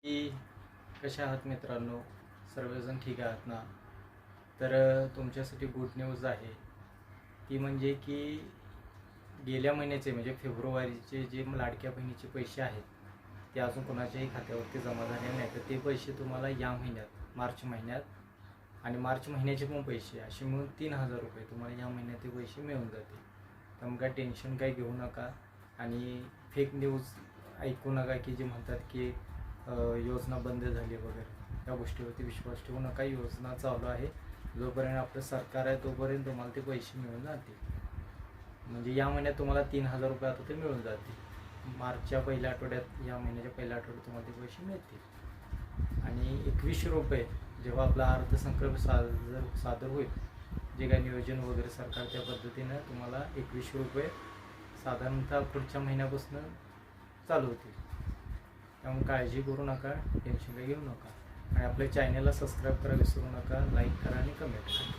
की कशा आहात मित्रांनो? सर्वजण ठीक आहात ना? तर तुमच्यासाठी गुड न्यूज आहे. ती म्हणजे की गेल्या महिन्याचे म्हणजे फेब्रुवारीचे जे लाडक्या बहिणीचे पैसे आहेत ते अजून कोणाच्याही खात्यावरती जमा झाले नाही. तर ते पैसे तुम्हाला या महिन्यात मार्च महिन्यात आणि मार्च महिन्याचे पण पैसे असे मिळून 3,000 रुपये तुम्हाला या महिन्यात ते पैसे मिळून जातील. त्यामुळे काय टेन्शन काही घेऊ नका आणि फेक न्यूज ऐकू नका की जे म्हणतात की योजना बंद झाली वगैरे. या गोष्टीवरती विश्वास ठेवू नका. योजना चालू आहे. जोपर्यंत आपलं सरकार आहे तोपर्यंत तुम्हाला ते पैसे मिळून जातील. म्हणजे या महिन्यात तुम्हाला 3,000 रुपये आता ते मिळून जातील. मार्चच्या पहिल्या आठवड्यात या महिन्याच्या पहिल्या आठवड्यात तुम्हाला ते पैसे मिळतील. आणि 21 रुपये जेव्हा आपला अर्थसंकल्प सादर होईल, जे काही नियोजन वगैरे सरकार त्या पद्धतीनं तुम्हाला 21 रुपये साधारणतः पुढच्या महिन्यापासून चालू होतील. त्यामुळे काळजी करू नका, टेन्शन काही घेऊ नका आणि आपल्या चॅनलला सबस्क्राईब करा विसरू नका, लाईक करा आणि कमेंट करा.